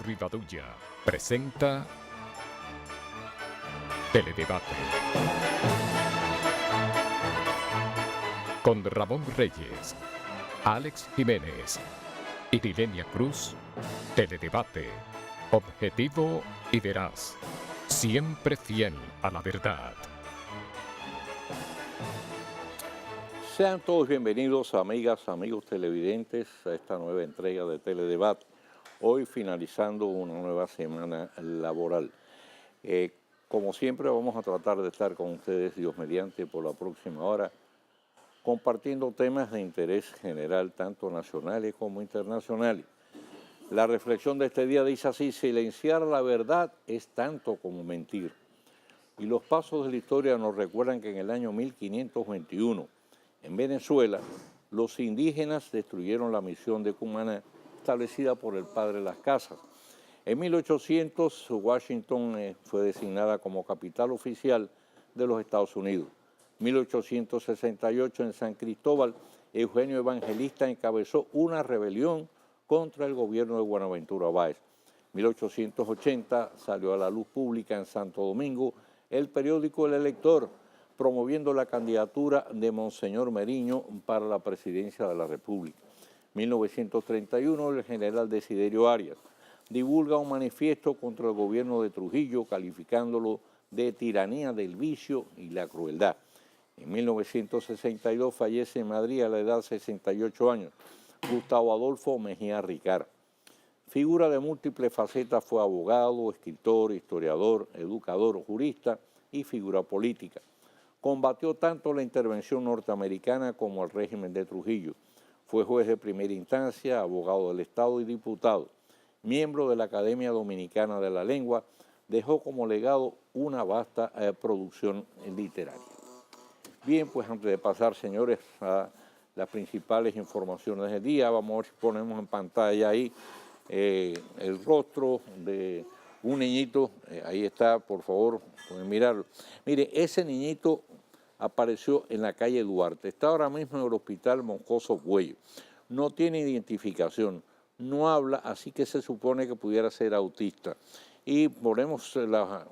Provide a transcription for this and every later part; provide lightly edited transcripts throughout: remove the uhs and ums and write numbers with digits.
Rivadulla presenta Teledebate con Ramón Reyes, Alex Jiménez y Dilenia Cruz. Teledebate, objetivo y veraz, siempre fiel a la verdad. Sean todos bienvenidos, amigas, amigos televidentes, a esta nueva entrega de Teledebate. Hoy finalizando una nueva semana laboral. Como siempre vamos a tratar de estar con ustedes, Dios mediante, por la próxima hora, compartiendo temas de interés general, tanto nacionales como internacionales. La reflexión de este día dice así: silenciar la verdad es tanto como mentir. Y los pasos de la historia nos recuerdan que en el año 1521, en Venezuela, los indígenas destruyeron la misión de Cumaná, establecida por el padre Las Casas. En 1800, Washington fue designada como capital oficial de los Estados Unidos. 1868, en San Cristóbal, Eugenio Evangelista encabezó una rebelión contra el gobierno de Buenaventura Báez. 1880, salió a la luz pública en Santo Domingo el periódico El Elector, promoviendo la candidatura de Monseñor Meriño para la presidencia de la República. 1931, el general Desiderio Arias divulga un manifiesto contra el gobierno de Trujillo, calificándolo de tiranía del vicio y la crueldad. En 1962 fallece en Madrid a la edad de 68 años Gustavo Adolfo Mejía Ricard. Figura de múltiples facetas, fue abogado, escritor, historiador, educador, jurista y figura política. Combatió tanto la intervención norteamericana como el régimen de Trujillo. Fue juez de primera instancia, abogado del Estado y diputado. Miembro de la Academia Dominicana de la Lengua, dejó como legado una vasta producción literaria. Bien, pues antes de pasar, señores, a las principales informaciones del día, vamos a ver si ponemos en pantalla ahí el rostro de un niñito. Ahí está, por favor, pueden mirarlo. Mire, ese niñito apareció en la calle Duarte, está ahora mismo en el hospital Moscoso Cuello, no tiene identificación, no habla, así que se supone que pudiera ser autista. Y ponemos la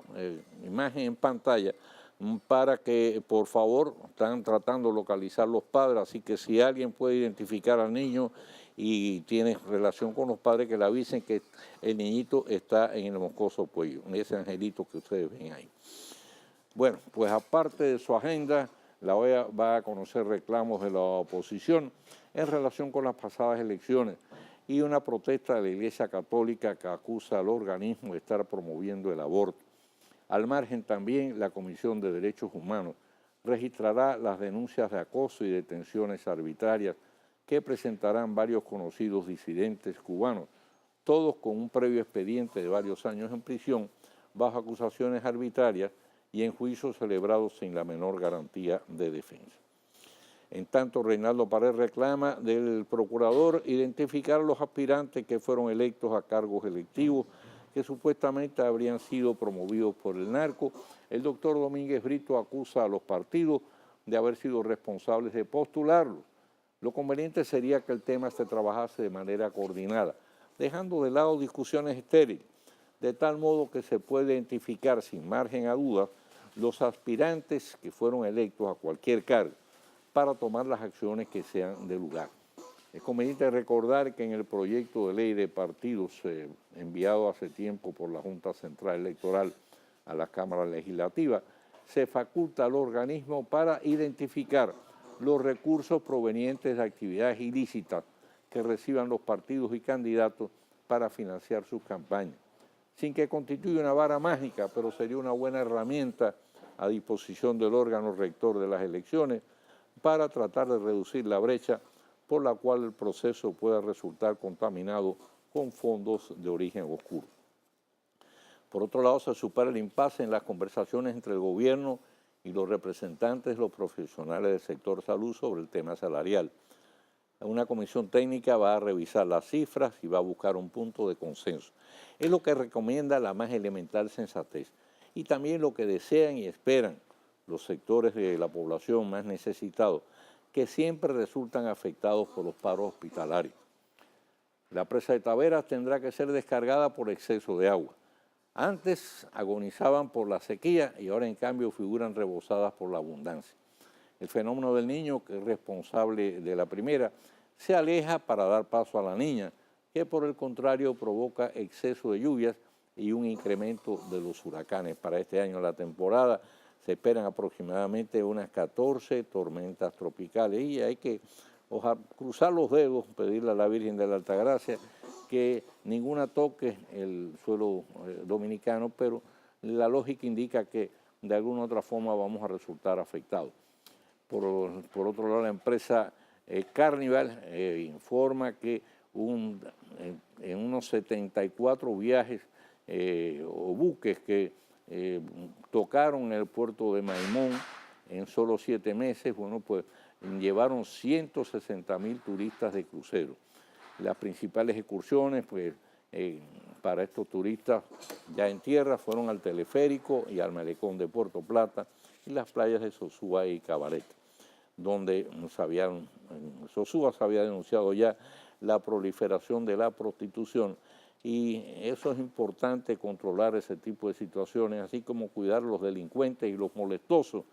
imagen en pantalla para que, por favor, están tratando de localizar los padres, así que si alguien puede identificar al niño y tiene relación con los padres, que le avisen que el niñito está en el Moscoso Cuello, ese angelito que ustedes ven ahí. Bueno, pues aparte de su agenda, la OEA va a conocer reclamos de la oposición en relación con las pasadas elecciones y una protesta de la Iglesia Católica que acusa al organismo de estar promoviendo el aborto. Al margen también, la Comisión de Derechos Humanos registrará las denuncias de acoso y detenciones arbitrarias que presentarán varios conocidos disidentes cubanos, todos con un previo expediente de varios años en prisión bajo acusaciones arbitrarias y en juicios celebrados sin la menor garantía de defensa. En tanto, Reinaldo Pared reclama del procurador identificar a los aspirantes que fueron electos a cargos electivos que supuestamente habrían sido promovidos por el narco. El doctor Domínguez Brito acusa a los partidos de haber sido responsables de postularlos. Lo conveniente sería que el tema se trabajase de manera coordinada, dejando de lado discusiones estériles, de tal modo que se pueda identificar sin margen a dudas los aspirantes que fueron electos a cualquier cargo para tomar las acciones que sean de lugar. Es conveniente recordar que en el proyecto de ley de partidos enviado hace tiempo por la Junta Central Electoral a la Cámara Legislativa, se faculta al organismo para identificar los recursos provenientes de actividades ilícitas que reciban los partidos y candidatos para financiar sus campañas, sin que constituya una vara mágica, pero sería una buena herramienta a disposición del órgano rector de las elecciones para tratar de reducir la brecha por la cual el proceso pueda resultar contaminado con fondos de origen oscuro. Por otro lado, se supera el impasse en las conversaciones entre el gobierno y los representantes de los profesionales del sector salud sobre el tema salarial. Una comisión técnica va a revisar las cifras y va a buscar un punto de consenso. Es lo que recomienda la más elemental sensatez y también lo que desean y esperan los sectores de la población más necesitados, que siempre resultan afectados por los paros hospitalarios. La presa de Taveras tendrá que ser descargada por exceso de agua. Antes agonizaban por la sequía y ahora en cambio figuran rebosadas por la abundancia. El fenómeno del Niño, que es responsable de la primera, se aleja para dar paso a la Niña, que por el contrario provoca exceso de lluvias y un incremento de los huracanes. Para este año la temporada se esperan aproximadamente unas 14 tormentas tropicales y hay que cruzar los dedos, pedirle a la Virgen de la Altagracia que ninguna toque el suelo dominicano, pero la lógica indica que de alguna u otra forma vamos a resultar afectados. Por otro lado, la empresa Carnival informa que en unos 74 viajes o buques que tocaron en el puerto de Maimón en solo 7 meses, bueno, pues llevaron 160.000 turistas de crucero. Las principales excursiones, pues, para estos turistas ya en tierra fueron al teleférico y al malecón de Puerto Plata y las playas de Sosúa y Cabaret, donde Sosúa se había denunciado ya la proliferación de la prostitución, y eso es importante, controlar ese tipo de situaciones, así como cuidar a los delincuentes y los molestosos,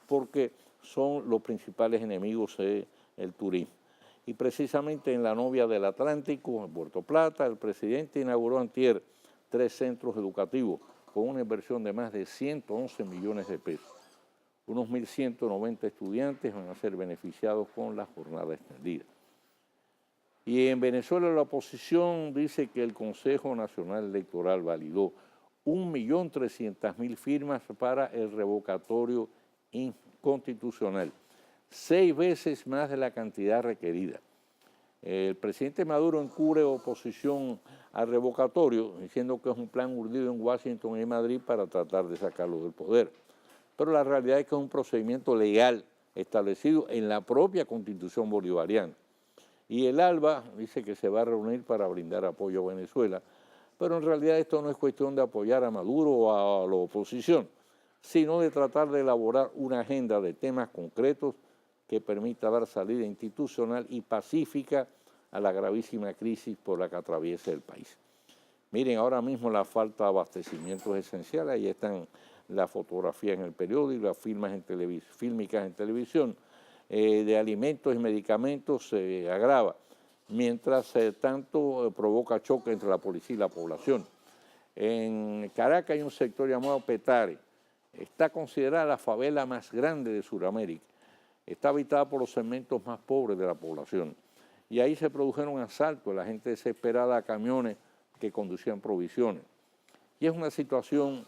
porque son los principales enemigos del turismo. Y precisamente en la novia del Atlántico, en Puerto Plata, el presidente inauguró antier 3 centros educativos con una inversión de más de 111 millones de pesos. Unos 1.190 estudiantes van a ser beneficiados con la jornada extendida. Y en Venezuela la oposición dice que el Consejo Nacional Electoral validó 1.300.000 firmas para el revocatorio inconstitucional, 6 veces más de la cantidad requerida. El presidente Maduro encubre oposición al revocatorio, diciendo que es un plan urdido en Washington y Madrid para tratar de sacarlo del poder. Pero la realidad es que es un procedimiento legal establecido en la propia Constitución bolivariana. Y el ALBA dice que se va a reunir para brindar apoyo a Venezuela, pero en realidad esto no es cuestión de apoyar a Maduro o a la oposición, sino de tratar de elaborar una agenda de temas concretos que permita dar salida institucional y pacífica a la gravísima crisis por la que atraviesa el país. Miren, ahora mismo la falta de abastecimientos esenciales, ahí están las fotografías en el periódico, las fílmicas en televisión, de alimentos y medicamentos se agrava, mientras tanto provoca choque entre la policía y la población. En Caracas hay un sector llamado Petare, está considerada la favela más grande de Sudamérica, está habitada por los segmentos más pobres de la población, y ahí se produjeron asaltos de la gente desesperada a camiones que conducían provisiones. Y es una situación,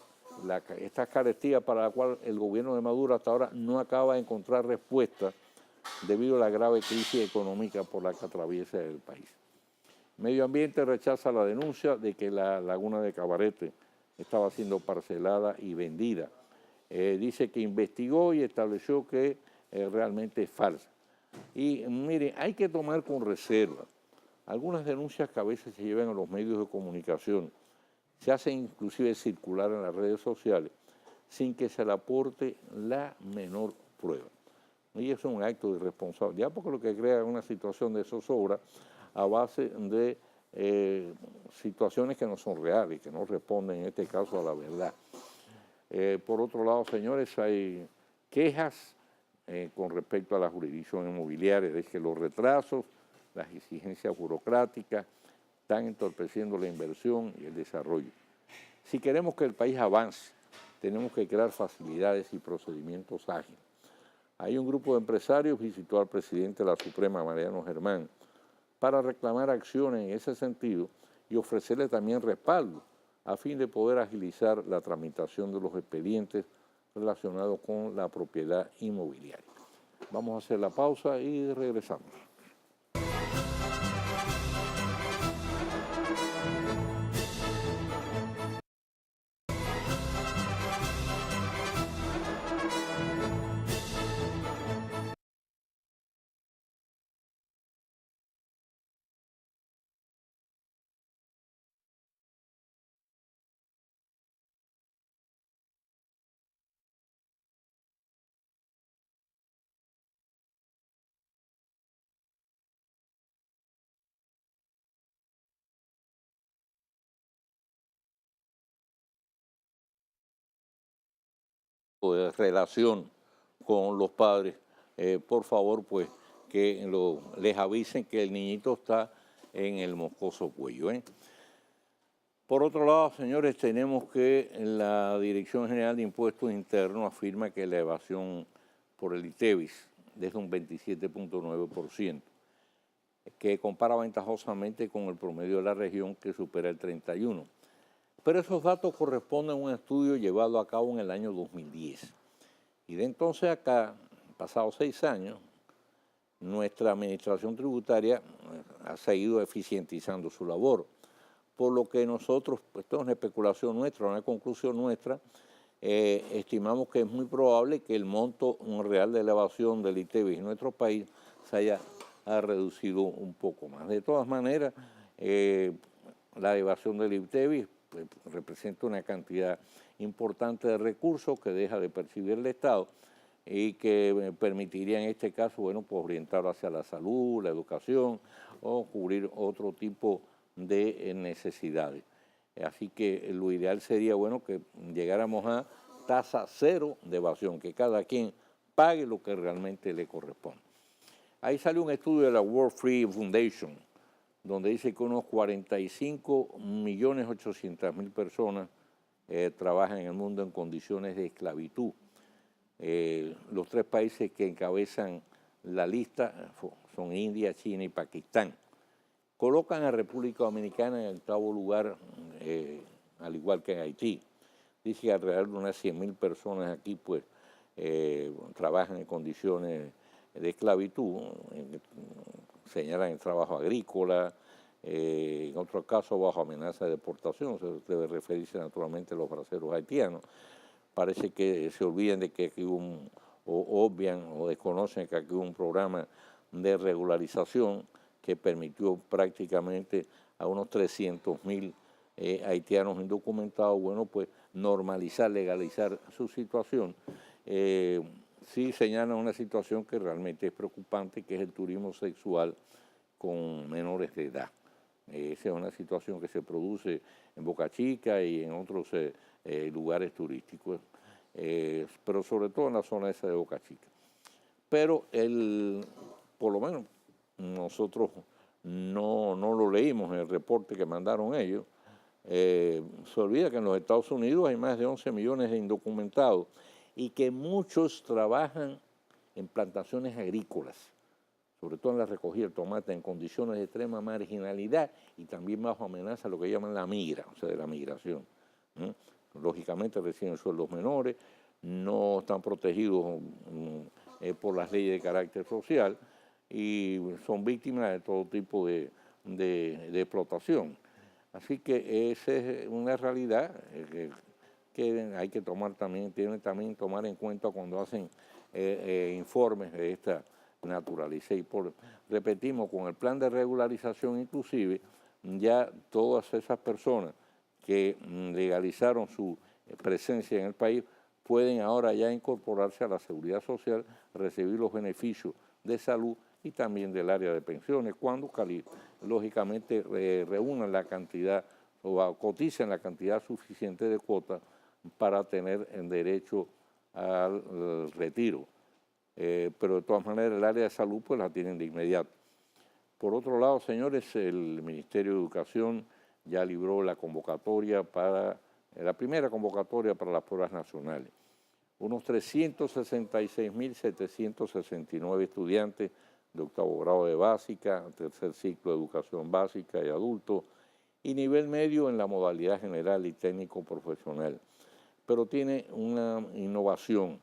esta carestía para la cual el gobierno de Maduro hasta ahora no acaba de encontrar respuesta debido a la grave crisis económica por la que atraviesa el país. Medio Ambiente rechaza la denuncia de que la laguna de Cabarete estaba siendo parcelada y vendida. Dice que investigó y estableció que realmente es falsa. Y miren, hay que tomar con reserva algunas denuncias que a veces se llevan a los medios de comunicación, se hacen inclusive circular en las redes sociales sin que se le aporte la menor prueba. Y eso es un acto de irresponsabilidad, porque lo que crea es una situación de zozobra a base de situaciones que no son reales, que no responden en este caso a la verdad. Por otro lado, señores, hay quejas con respecto a la jurisdicción inmobiliaria, de que los retrasos, las exigencias burocráticas están entorpeciendo la inversión y el desarrollo. Si queremos que el país avance, tenemos que crear facilidades y procedimientos ágiles. Hay un grupo de empresarios visitó al presidente de la Suprema, Mariano Germán, para reclamar acciones en ese sentido y ofrecerle también respaldo a fin de poder agilizar la tramitación de los expedientes relacionados con la propiedad inmobiliaria. Vamos a hacer la pausa y regresamos. de relación con los padres, por favor, pues que les avisen que el niñito está en el moscoso cuello. Por otro lado, señores, tenemos que la Dirección General de Impuestos Internos afirma que la evasión por el ITEVIS es un 27.9%, que compara ventajosamente con el promedio de la región, que supera el 31%. Pero esos datos corresponden a un estudio llevado a cabo en el año 2010. Y de entonces acá, pasados 6 años, nuestra administración tributaria ha seguido eficientizando su labor, por lo que nosotros, pues esto es una especulación nuestra, una conclusión nuestra, estimamos que es muy probable que el monto real de la evasión del ITEVIS en nuestro país se haya reducido un poco más. De todas maneras, la evasión del ITEVIS pues, representa una cantidad importante de recursos que deja de percibir el Estado y que permitiría en este caso, bueno, pues orientarlo hacia la salud, la educación o cubrir otro tipo de necesidades. Así que lo ideal sería, bueno, que llegáramos a tasa cero de evasión, que cada quien pague lo que realmente le corresponde. Ahí salió un estudio de la World Free Foundation, donde dice que unos 45.800.000 personas trabajan en el mundo en condiciones de esclavitud. Los 3 países que encabezan la lista son India, China y Pakistán. Colocan a República Dominicana en el 8º lugar, al igual que en Haití. Dice que alrededor de unas 100.000 personas aquí pues trabajan en condiciones de esclavitud, señalan el trabajo agrícola, en otros casos bajo amenaza de deportación, eso debe referirse naturalmente a los braceros haitianos. Parece que se olvidan de que aquí o obvian o desconocen que aquí hubo un programa de regularización que permitió prácticamente a unos 300.000 haitianos indocumentados, bueno, pues normalizar, legalizar su situación. Sí señalan una situación que realmente es preocupante, que es el turismo sexual con menores de edad. Esa es una situación que se produce en Boca Chica y en otros lugares turísticos, pero sobre todo en la zona esa de Boca Chica. Pero por lo menos nosotros no lo leímos en el reporte que mandaron ellos. Se olvida que en los Estados Unidos hay más de 11 millones de indocumentados y que muchos trabajan en plantaciones agrícolas, sobre todo en la recogida del tomate, en condiciones de extrema marginalidad y también bajo amenaza, lo que llaman la migra, o sea, de la migración. Lógicamente reciben sueldos menores, no están protegidos por las leyes de carácter social y son víctimas de todo tipo de explotación. Así que esa es una realidad que hay que tomar también, tienen también tomar en cuenta cuando hacen informes de esta naturaleza. Y repetimos, con el plan de regularización inclusive, ya todas esas personas que legalizaron su presencia en el país pueden ahora ya incorporarse a la seguridad social, recibir los beneficios de salud y también del área de pensiones, cuando lógicamente reúnan la cantidad o coticen la cantidad suficiente de cuotas para tener el derecho al retiro. Pero de todas maneras el área de salud pues la tienen de inmediato. Por otro lado, señores, el Ministerio de Educación ya libró la convocatoria la primera convocatoria para las pruebas nacionales. Unos 366.769 estudiantes de 8º grado de básica, 3er ciclo de educación básica y adulto, y nivel medio en la modalidad general y técnico profesional. Pero tiene una innovación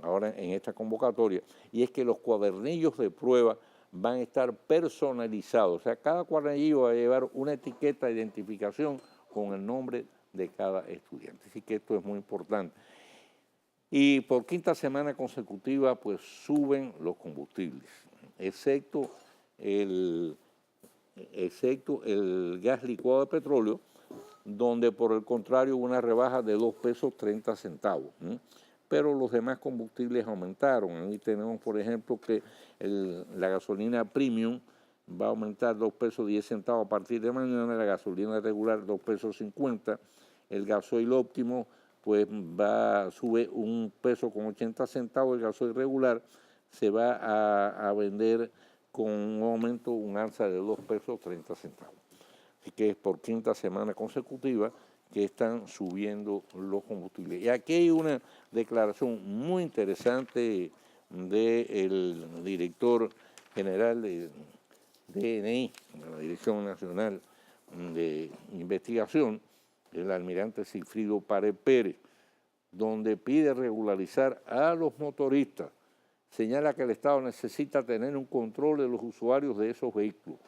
ahora en esta convocatoria, y es que los cuadernillos de prueba van a estar personalizados. O sea, cada cuadernillo va a llevar una etiqueta de identificación con el nombre de cada estudiante. Así que esto es muy importante. Y por 5ª semana consecutiva, pues suben los combustibles, excepto el gas licuado de petróleo, donde por el contrario hubo una rebaja de 2 pesos 30 centavos. Pero los demás combustibles aumentaron. Ahí tenemos, por ejemplo, que la gasolina premium va a aumentar 2 pesos 10 centavos a partir de mañana, la gasolina regular 2 pesos 50, el gasoil óptimo pues sube 1 peso con 80 centavos, el gasoil regular se va a vender con un aumento, un alza de 2 pesos 30 centavos. Así que es por quinta semana consecutiva que están subiendo los combustibles. Y aquí hay una declaración muy interesante del director general de DNI, de la Dirección Nacional de Investigación, el almirante Sigfrido Páez Pérez, donde pide regularizar a los motoristas. Señala que el Estado necesita tener un control de los usuarios de esos vehículos.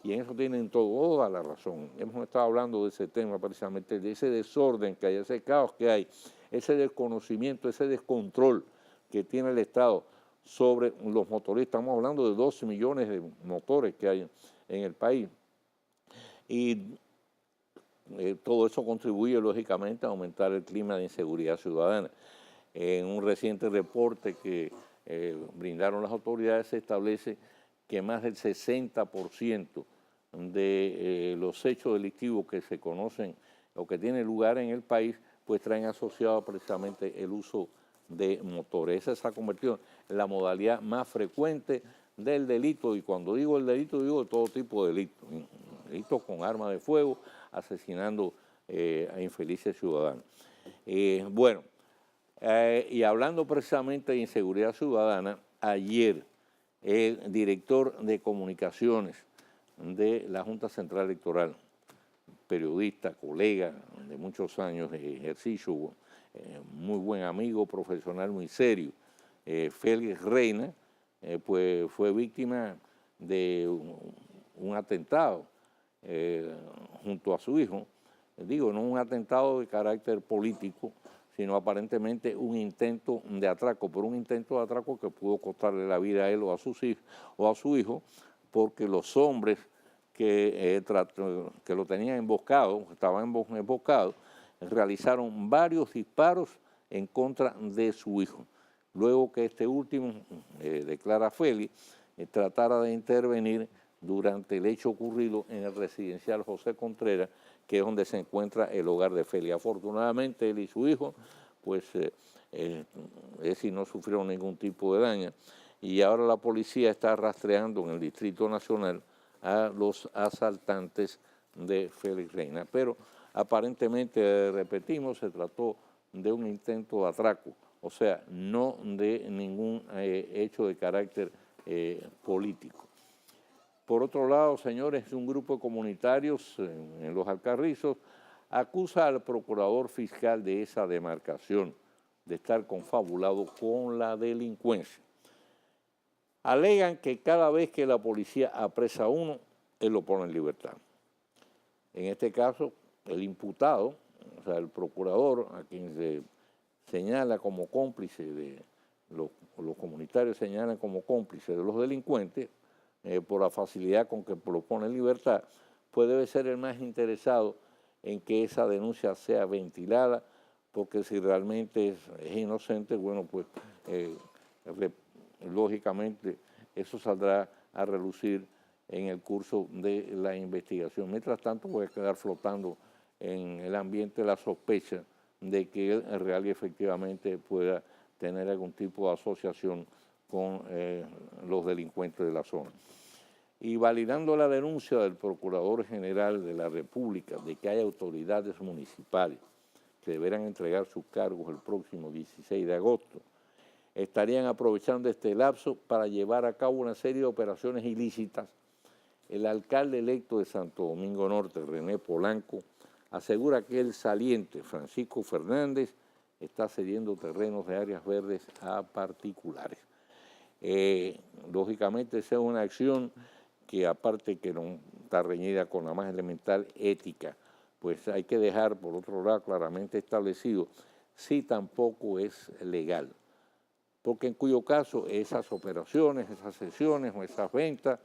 Y en eso tienen toda la razón. Hemos estado hablando de ese tema precisamente, de ese desorden que hay, ese caos que hay, ese desconocimiento, ese descontrol que tiene el Estado sobre los motoristas. Estamos hablando de 12 millones de motores que hay en el país. Y todo eso contribuye, lógicamente, a aumentar el clima de inseguridad ciudadana. En un reciente reporte que brindaron las autoridades se establece que más del 60% de los hechos delictivos que se conocen o que tienen lugar en el país, pues traen asociado precisamente el uso de motores. Esa se ha convertido en la modalidad más frecuente del delito, y cuando digo el delito, digo de todo tipo de delitos, delitos con armas de fuego, asesinando a infelices ciudadanos. Y hablando precisamente de inseguridad ciudadana, ayer el director de comunicaciones de la Junta Central Electoral, periodista, colega de muchos años de ejercicio, muy buen amigo, profesional muy serio, Félix Reina, pues fue víctima de un atentado junto a su hijo. Digo, no un atentado de carácter político, sino aparentemente un intento de atraco, pero un intento de atraco que pudo costarle la vida a él o a su hijo, porque los hombres que lo tenían emboscado, estaban emboscados, realizaron varios disparos en contra de su hijo. Luego que este último, declara Félix, tratara de intervenir durante el hecho ocurrido en el residencial José Contreras, que es donde se encuentra el hogar de Félix. Afortunadamente, él y su hijo, pues, no sufrieron ningún tipo de daño, y ahora la policía está rastreando en el Distrito Nacional a los asaltantes de Félix Reina. Pero aparentemente, repetimos, se trató de un intento de atraco, o sea, no de ningún hecho de carácter político. Por otro lado, señores, un grupo de comunitarios en Los Alcarrizos acusa al procurador fiscal de esa demarcación de estar confabulado con la delincuencia. Alegan que cada vez que la policía apresa a uno, él lo pone en libertad. En este caso, el imputado, o sea, el procurador, a quien se señala como cómplice los comunitarios señalan como cómplice de los delincuentes, por la facilidad con que lo pone en libertad, pues debe ser el más interesado en que esa denuncia sea ventilada, porque si realmente es inocente, bueno, pues lógicamente eso saldrá a relucir en el curso de la investigación. Mientras tanto, voy a quedar flotando en el ambiente la sospecha de que él real y efectivamente pueda tener algún tipo de asociación con los delincuentes de la zona. Y validando la denuncia del Procurador General de la República de que hay autoridades municipales que deberán entregar sus cargos el próximo 16 de agosto, estarían aprovechando este lapso para llevar a cabo una serie de operaciones ilícitas. El alcalde electo de Santo Domingo Norte, René Polanco, asegura que el saliente Francisco Fernández está cediendo terrenos de áreas verdes a particulares. Lógicamente, esa es una acción que, aparte que no está reñida con la más elemental ética, pues hay que dejar, por otro lado, claramente establecido si tampoco es legal. Porque en cuyo caso esas operaciones, esas sesiones o esas ventas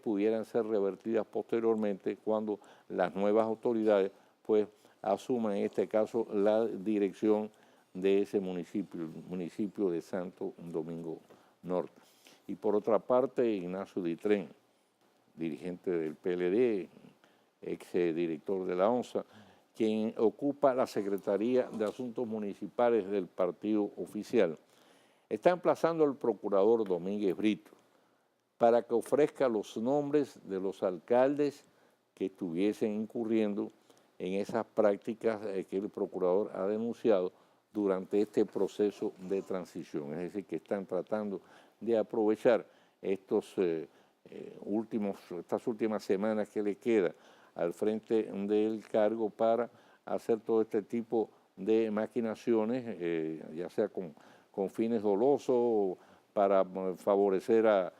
pudieran ser revertidas posteriormente cuando las nuevas autoridades pues asuman en este caso la dirección de ese municipio, el municipio de Santo Domingo Norte. Y por otra parte, Ignacio Ditren, dirigente del PLD, ex director de la ONSA, quien ocupa la Secretaría de Asuntos Municipales del partido oficial, está emplazando al procurador Domínguez Brito para que ofrezca los nombres de los alcaldes que estuviesen incurriendo en esas prácticas que el procurador ha denunciado durante este proceso de transición. Es decir, que están tratando de aprovechar estas últimas semanas que le queda al frente del cargo para hacer todo este tipo de maquinaciones, ya sea con fines dolosos, para favorecer a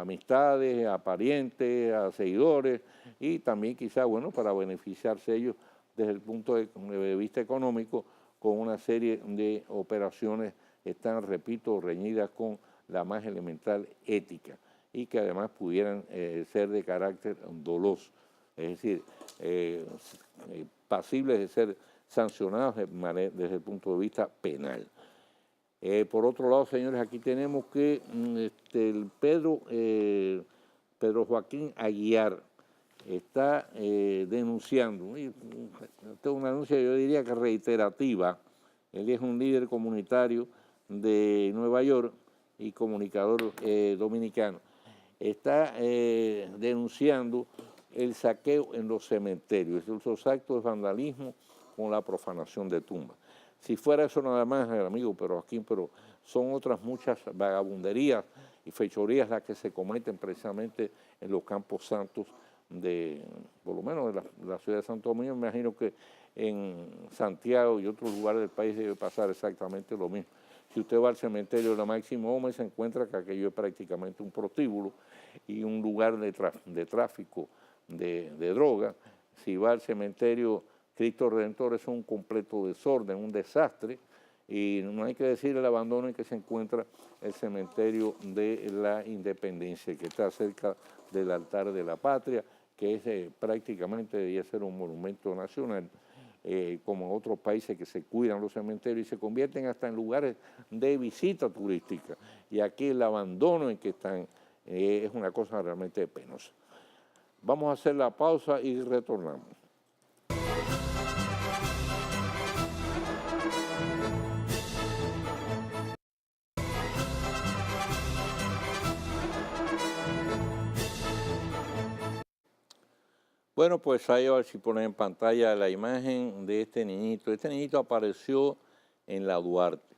amistades, a parientes, a seguidores y también quizá, bueno, para beneficiarse ellos desde el punto de vista económico con una serie de operaciones que están, repito, reñidas con la más elemental ética y que además pudieran ser de carácter doloso, es decir, pasibles de ser sancionados desde el punto de vista penal. Por otro lado, señores, aquí tenemos que el Pedro Joaquín Aguiar está denunciando, esta es una denuncia yo diría que reiterativa. Él es un líder comunitario de Nueva York y comunicador dominicano. Está denunciando el saqueo en los cementerios, esos actos de vandalismo con la profanación de tumbas. Si fuera eso nada más, amigo, pero son otras muchas vagabunderías y fechorías las que se cometen precisamente en los campos santos por lo menos de la ciudad de Santo Domingo. Me imagino que en Santiago y otros lugares del país debe pasar exactamente lo mismo. Si usted va al cementerio de la Máximo Gómez, se encuentra que aquello es prácticamente un prostíbulo y un lugar de tráfico de droga. Si va al cementerio Cristo Redentor, es un completo desorden, un desastre, y no hay que decir el abandono en que se encuentra el cementerio de la Independencia, que está cerca del altar de la Patria, que es prácticamente debería ser un monumento nacional, como en otros países que se cuidan los cementerios y se convierten hasta en lugares de visita turística. Y aquí el abandono en que están es una cosa realmente penosa. Vamos a hacer la pausa y retornamos. Bueno, pues ahí a ver si ponen en pantalla la imagen de este niñito. Este niñito apareció en la Duarte.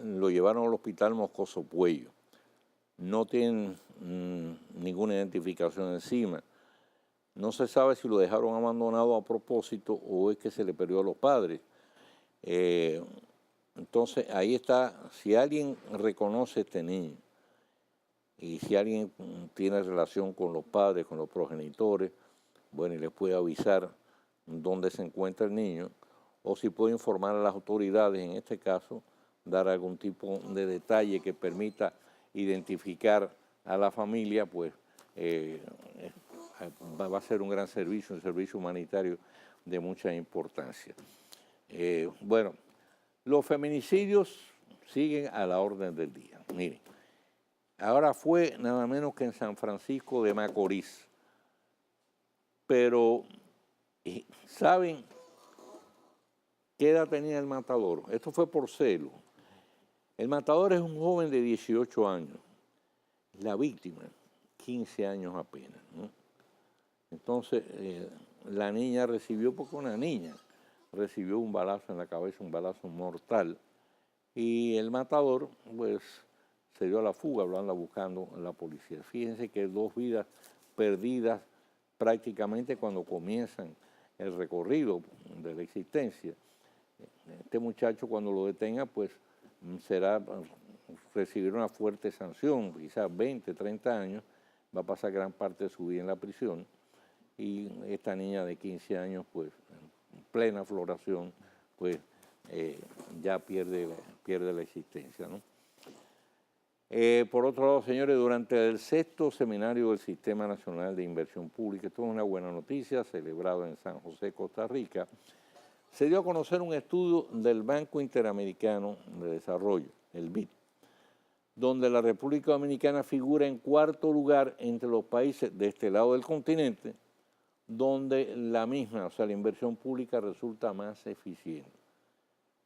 Lo llevaron al hospital Moscoso Puello. No tienen ninguna identificación encima. No se sabe si lo dejaron abandonado a propósito o es que se le perdió a los padres. Entonces, ahí está, si alguien reconoce a este niño, y si alguien tiene relación con los padres, con los progenitores, bueno, y les puede avisar dónde se encuentra el niño, o si puede informar a las autoridades, en este caso, dar algún tipo de detalle que permita identificar a la familia, pues va a ser un gran servicio, un servicio humanitario de mucha importancia. Bueno, los feminicidios siguen a la orden del día. Miren. Ahora fue nada menos que en San Francisco de Macorís. Pero, ¿saben qué edad tenía el matador? Esto fue por celo. El matador es un joven de 18 años. La víctima, 15 años apenas, ¿no? Entonces, la niña recibió, porque una niña recibió un balazo en la cabeza, un balazo mortal. Y el matador, pues, se dio a la fuga, lo anda buscando la policía. Fíjense que 2 vidas perdidas prácticamente cuando comienzan el recorrido de la existencia. Este muchacho, cuando lo detenga, pues recibirá una fuerte sanción, quizás 20, 30 años, va a pasar gran parte de su vida en la prisión, y esta niña de 15 años, pues en plena floración, pues ya pierde la existencia, ¿no? Por otro lado, señores, durante el 6º seminario del Sistema Nacional de Inversión Pública, esto es una buena noticia, celebrado en San José, Costa Rica, se dio a conocer un estudio del Banco Interamericano de Desarrollo, el BID, donde la República Dominicana figura en 4º lugar entre los países de este lado del continente, donde la misma, o sea, la inversión pública resulta más eficiente.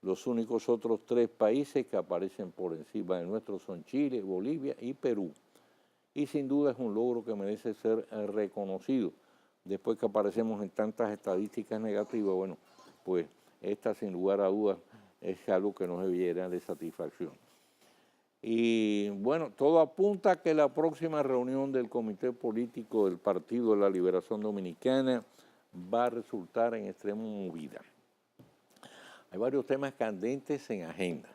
Los únicos otros 3 países que aparecen por encima de nuestros son Chile, Bolivia y Perú. Y sin duda es un logro que merece ser reconocido. Después que aparecemos en tantas estadísticas negativas, bueno, pues esta sin lugar a dudas es algo que nos llena de satisfacción. Y bueno, todo apunta a que la próxima reunión del Comité Político del Partido de la Liberación Dominicana va a resultar en extremo movida. Hay varios temas candentes en agenda.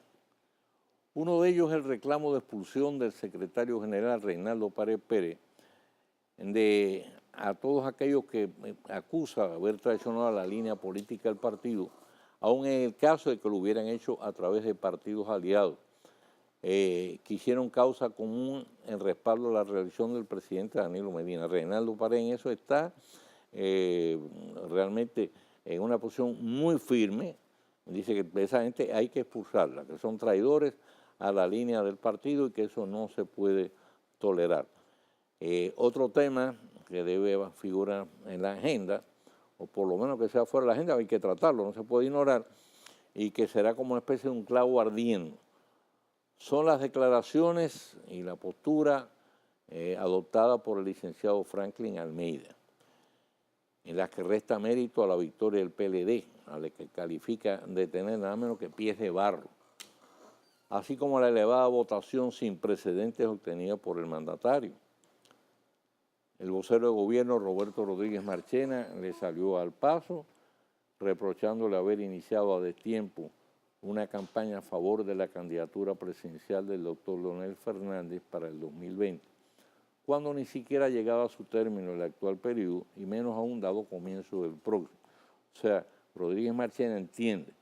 Uno de ellos es el reclamo de expulsión del secretario general Reinaldo Pared Pérez a todos aquellos que acusa de haber traicionado la línea política del partido, aun en el caso de que lo hubieran hecho a través de partidos aliados, que hicieron causa común en respaldo a la reelección del presidente Danilo Medina. Reinaldo Pared en eso está realmente en una posición muy firme. Dice que esa gente hay que expulsarla, que son traidores a la línea del partido y que eso no se puede tolerar. Otro tema que debe figurar en la agenda, o por lo menos que sea fuera de la agenda, hay que tratarlo, no se puede ignorar, y que será como una especie de un clavo ardiendo, son las declaraciones y la postura adoptada por el licenciado Franklin Almeida, en las que resta mérito a la victoria del PLD, a la que califica de tener nada menos que pies de barro, así como la elevada votación sin precedentes obtenida por el mandatario. El vocero de gobierno, Roberto Rodríguez Marchena, le salió al paso, reprochándole haber iniciado a destiempo una campaña a favor de la candidatura presidencial del doctor Leonel Fernández para el 2020, cuando ni siquiera ha llegado a su término el actual periodo y menos aún dado comienzo del próximo. O sea, Rodríguez Marchena entiende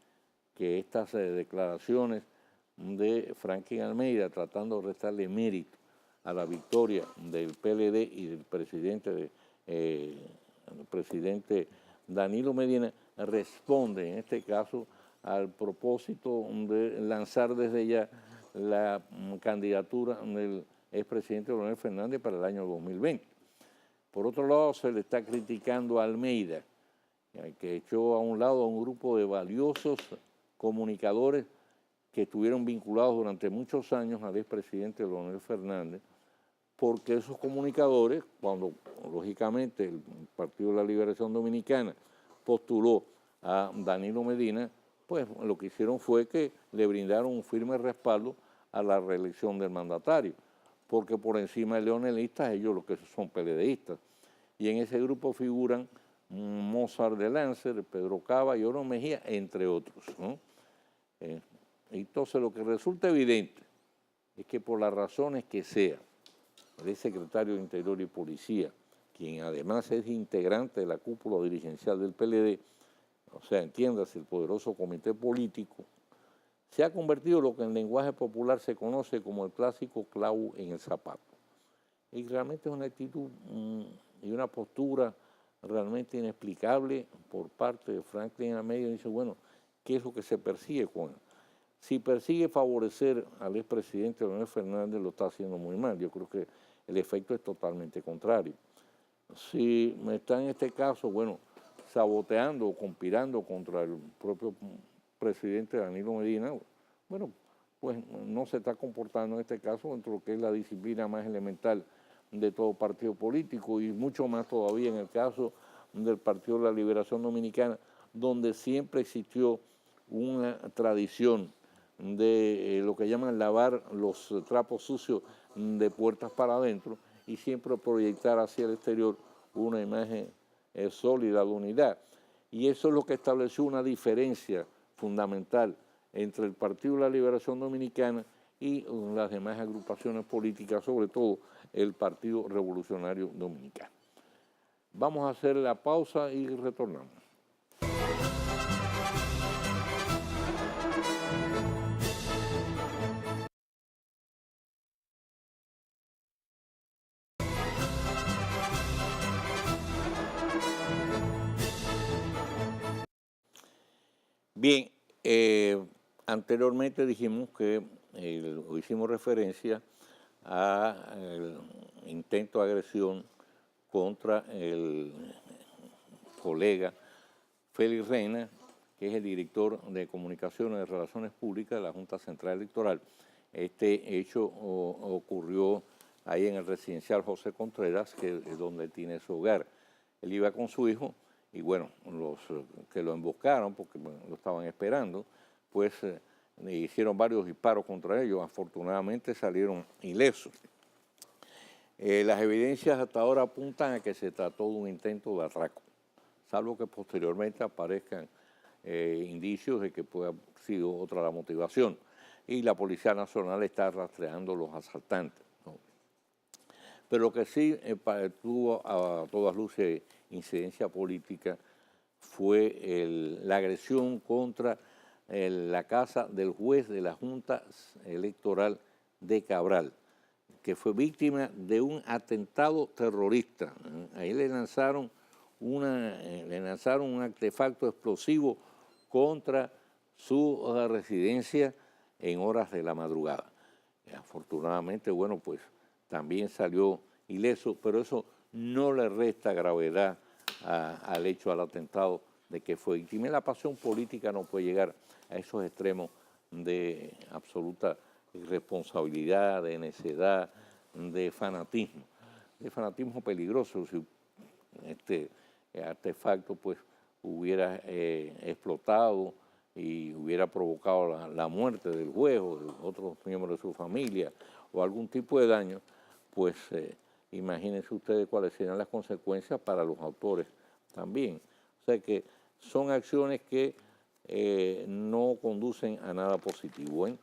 que estas declaraciones de Franklin Almeida, tratando de restarle mérito a la victoria del PLD y del presidente Danilo Medina, responde en este caso al propósito de lanzar desde ya la candidatura del expresidente Leonel Fernández para el año 2020. Por otro lado, se le está criticando a Almeida, que echó a un lado a un grupo de valiosos comunicadores que estuvieron vinculados durante muchos años al expresidente Leonel Fernández, porque esos comunicadores, cuando lógicamente el Partido de la Liberación Dominicana postuló a Danilo Medina, pues lo que hicieron fue que le brindaron un firme respaldo a la reelección del mandatario, porque por encima de leonelistas ellos lo que son PLDistas. Y en ese grupo figuran Mozart de Lancer, Pedro Cava y Oro Mejía, entre otros, ¿no? Entonces lo que resulta evidente es que por las razones que sea, el secretario de Interior y Policía, quien además es integrante de la cúpula dirigencial del PLD, o sea, entiéndase, el poderoso comité político, se ha convertido en lo que en lenguaje popular se conoce como el clásico clavo en el zapato. Y realmente es una actitud y una postura realmente inexplicable por parte de Franklin Almeida. Dice, bueno, ¿qué es lo que se persigue con él? Si persigue favorecer al expresidente Leonel Fernández, lo está haciendo muy mal. Yo creo que el efecto es totalmente contrario. Si está en este caso, bueno, saboteando o conspirando contra el propio presidente Danilo Medina, bueno, pues no se está comportando en este caso dentro de lo que es la disciplina más elemental de todo partido político y mucho más todavía en el caso del Partido de la Liberación Dominicana, donde siempre existió una tradición de lo que llaman lavar los trapos sucios de puertas para adentro y siempre proyectar hacia el exterior una imagen sólida de unidad. Y eso es lo que estableció una diferencia fundamental entre el Partido de la Liberación Dominicana y las demás agrupaciones políticas, sobre todo el Partido Revolucionario Dominicano. Vamos a hacer la pausa y retornamos. Bien, anteriormente dijimos que hicimos referencia al intento de agresión contra el colega Félix Reina, que es el director de Comunicaciones y Relaciones Públicas de la Junta Central Electoral. Este hecho ocurrió ahí en el residencial José Contreras, que es donde él tiene su hogar. Él iba con su hijo y bueno, los que lo emboscaron, porque bueno, lo estaban esperando, pues le hicieron varios disparos contra ellos. Afortunadamente salieron ilesos. Las evidencias hasta ahora apuntan a que se trató de un intento de atraco, salvo que posteriormente aparezcan indicios de que pueda haber sido otra la motivación. Y la Policía Nacional está rastreando los asaltantes, ¿no? Pero lo que sí tuvo a todas luces incidencia política fue la agresión contra la casa del juez de la Junta Electoral de Cabral, que fue víctima de un atentado terrorista. Ahí le lanzaron un artefacto explosivo contra su residencia en horas de la madrugada. Afortunadamente, bueno, pues también salió ileso, pero eso no le resta gravedad al hecho, al atentado de que fue víctima. La pasión política no puede llegar a esos extremos de absoluta irresponsabilidad, de necedad, de fanatismo peligroso. Si este artefacto pues hubiera explotado y hubiera provocado la muerte del juez o de otros miembros de su familia o algún tipo de daño, pues imagínense ustedes cuáles serían las consecuencias para los autores también. O sea que son acciones que no conducen a nada positivo, ¿eh?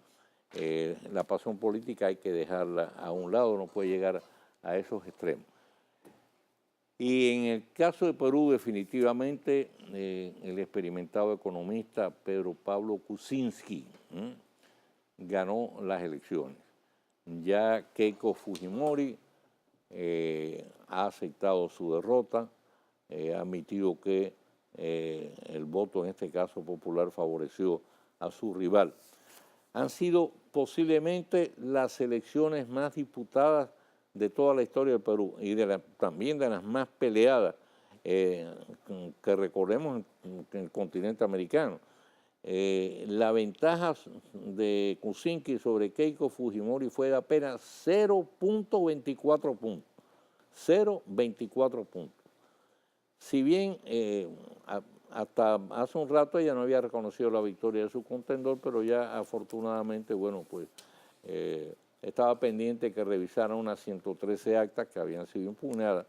La pasión política hay que dejarla a un lado, no puede llegar a esos extremos. Y en el caso de Perú, definitivamente, el experimentado economista Pedro Pablo Kuczynski ganó las elecciones. Ya Keiko Fujimori ha aceptado su derrota, ha admitido que el voto, en este caso popular, favoreció a su rival. Han sido posiblemente las elecciones más disputadas de toda la historia del Perú y también de las más peleadas que recordemos en el continente americano. La ventaja de Kuczynski sobre Keiko Fujimori fue de apenas 0.24 puntos. 0.24 puntos. Si bien hasta hace un rato ella no había reconocido la victoria de su contendor, pero ya afortunadamente, bueno, pues estaba pendiente que revisaran unas 113 actas que habían sido impugnadas,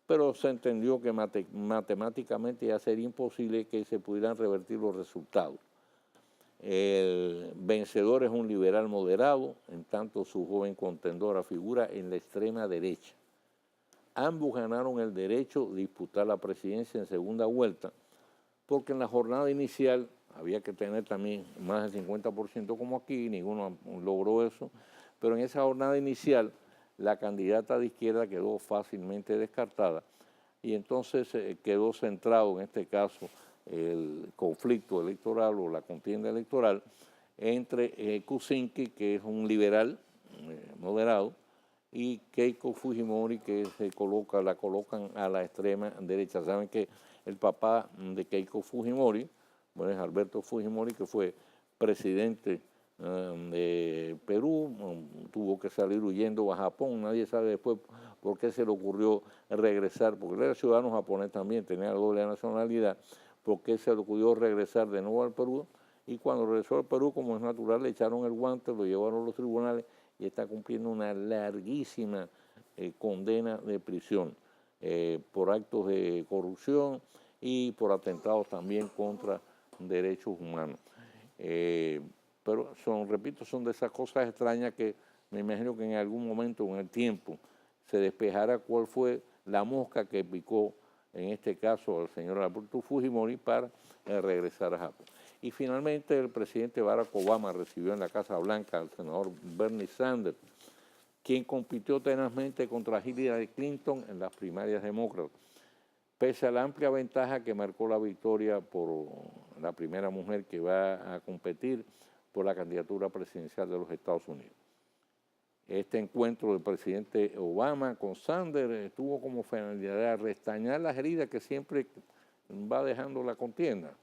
pero se entendió que matemáticamente ya sería imposible que se pudieran revertir los resultados. El vencedor es un liberal moderado, en tanto su joven contendora figura en la extrema derecha. Ambos ganaron el derecho de disputar la presidencia en segunda vuelta, porque en la jornada inicial había que tener también más del 50% como aquí, ninguno logró eso, pero en esa jornada inicial la candidata de izquierda quedó fácilmente descartada y entonces quedó centrado en este caso el conflicto electoral o la contienda electoral entre Kuczynski, que es un liberal moderado, y Keiko Fujimori, que la colocan a la extrema derecha. Saben que el papá de Keiko Fujimori, bueno, es Alberto Fujimori, que fue presidente de Perú, tuvo que salir huyendo a Japón, nadie sabe después por qué se le ocurrió regresar, porque él era ciudadano japonés también, tenía doble nacionalidad, por qué se le ocurrió regresar de nuevo al Perú, y cuando regresó al Perú, como es natural, le echaron el guante, lo llevaron a los tribunales y está cumpliendo una larguísima condena de prisión por actos de corrupción y por atentados también contra derechos humanos. Pero repito, son de esas cosas extrañas que me imagino que en algún momento en el tiempo se despejará cuál fue la mosca que picó, en este caso, al señor Alberto Fujimori para regresar a Japón. Y finalmente el presidente Barack Obama recibió en la Casa Blanca al senador Bernie Sanders, quien compitió tenazmente contra Hillary Clinton en las primarias demócratas, pese a la amplia ventaja que marcó la victoria por la primera mujer que va a competir por la candidatura presidencial de los Estados Unidos. Este encuentro del presidente Obama con Sanders tuvo como finalidad restañar las heridas que siempre va dejando la contienda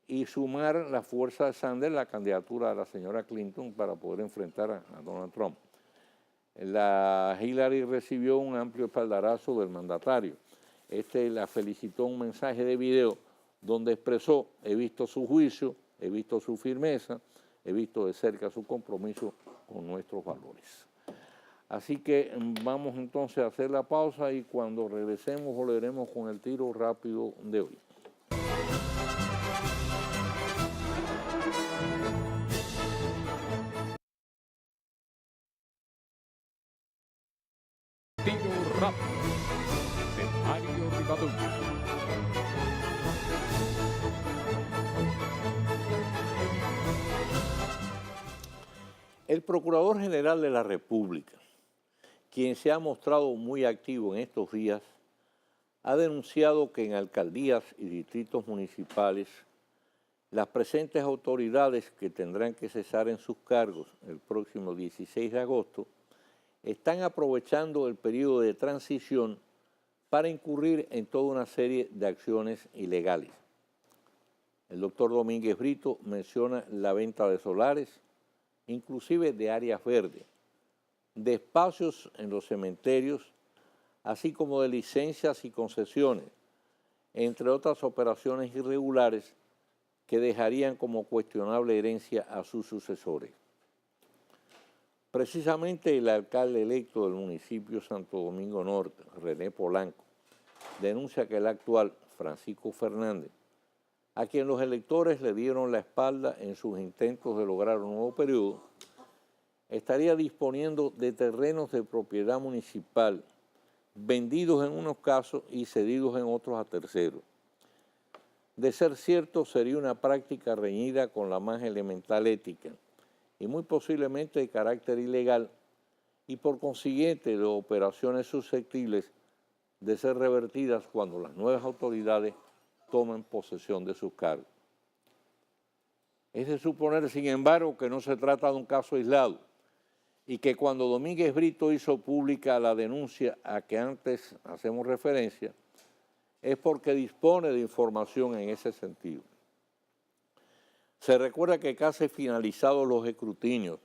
y sumar la fuerza de Sanders, la candidatura de la señora Clinton para poder enfrentar a Donald Trump. La Hillary recibió un amplio espaldarazo del mandatario. La felicitó en un mensaje de video donde expresó: he visto su juicio, he visto su firmeza, he visto de cerca su compromiso con nuestros valores. Así que vamos entonces a hacer la pausa y cuando regresemos volveremos con el tiro rápido de hoy. Tiro rápido de Mario Rivadavia. El Procurador General de la República, quien se ha mostrado muy activo en estos días, ha denunciado que en alcaldías y distritos municipales las presentes autoridades que tendrán que cesar en sus cargos el próximo 16 de agosto están aprovechando el periodo de transición para incurrir en toda una serie de acciones ilegales. El doctor Domínguez Brito menciona la venta de solares, inclusive de áreas verdes, de espacios en los cementerios, así como de licencias y concesiones, entre otras operaciones irregulares que dejarían como cuestionable herencia a sus sucesores. Precisamente el alcalde electo del municipio Santo Domingo Norte, René Polanco, denuncia que el actual, Francisco Fernández, a quien los electores le dieron la espalda en sus intentos de lograr un nuevo periodo, estaría disponiendo de terrenos de propiedad municipal, vendidos en unos casos y cedidos en otros a terceros. De ser cierto, sería una práctica reñida con la más elemental ética y muy posiblemente de carácter ilegal y por consiguiente de operaciones susceptibles de ser revertidas cuando las nuevas autoridades tomen posesión de sus cargos. Es de suponer, sin embargo, que no se trata de un caso aislado y que cuando Domínguez Brito hizo pública la denuncia a que antes hacemos referencia, es porque dispone de información en ese sentido. Se recuerda que casi finalizados los escrutinios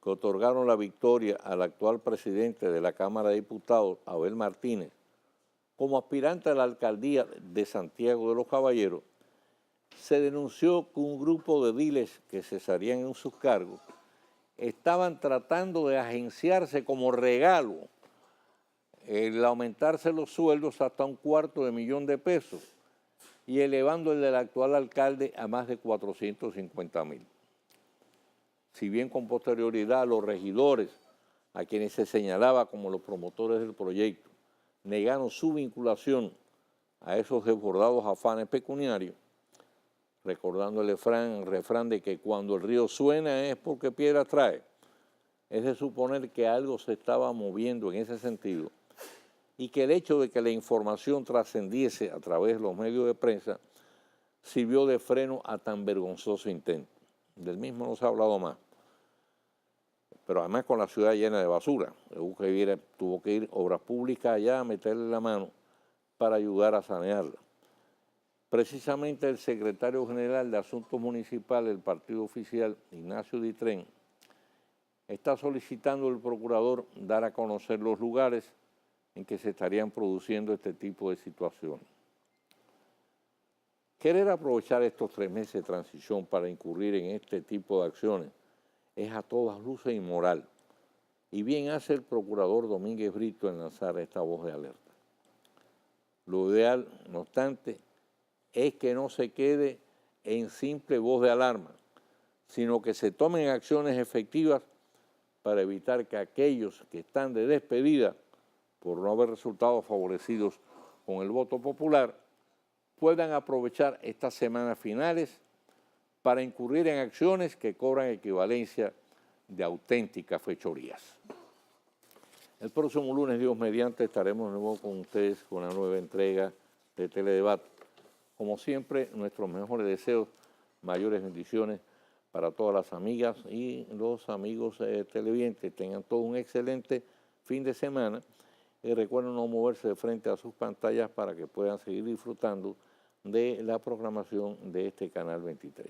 que otorgaron la victoria al actual presidente de la Cámara de Diputados, Abel Martínez, como aspirante a la alcaldía de Santiago de los Caballeros, se denunció que un grupo de ediles que cesarían en sus cargos estaban tratando de agenciarse como regalo el aumentarse los sueldos hasta $250,000 y elevando el del actual alcalde a más de 450,000. Si bien con posterioridad los regidores, a quienes se señalaba como los promotores del proyecto, negaron su vinculación a esos desbordados afanes pecuniarios, recordando el refrán de que cuando el río suena es porque piedra trae. Es de suponer que algo se estaba moviendo en ese sentido y que el hecho de que la información trascendiese a través de los medios de prensa sirvió de freno a tan vergonzoso intento. Del mismo no se ha hablado más. Pero además con la ciudad llena de basura. Tuvo que ir Obras Públicas allá a meterle la mano para ayudar a sanearla. Precisamente el secretario general de Asuntos Municipales del partido oficial, Ignacio Ditren, está solicitando al procurador dar a conocer los lugares en que se estarían produciendo este tipo de situaciones. Querer aprovechar estos 3 meses de transición para incurrir en este tipo de acciones es a todas luces inmoral. Y bien hace el procurador Domínguez Brito en lanzar esta voz de alerta. Lo ideal, no obstante, es que no se quede en simple voz de alarma, sino que se tomen acciones efectivas para evitar que aquellos que están de despedida por no haber resultado favorecidos con el voto popular puedan aprovechar estas semanas finales para incurrir en acciones que cobran equivalencia de auténticas fechorías. El próximo lunes, Dios mediante, estaremos de nuevo con ustedes con una nueva entrega de Teledebate. Como siempre, nuestros mejores deseos, mayores bendiciones para todas las amigas y los amigos televidentes. Tengan todo un excelente fin de semana y recuerden no moverse de frente a sus pantallas para que puedan seguir disfrutando de la programación de este Canal 23.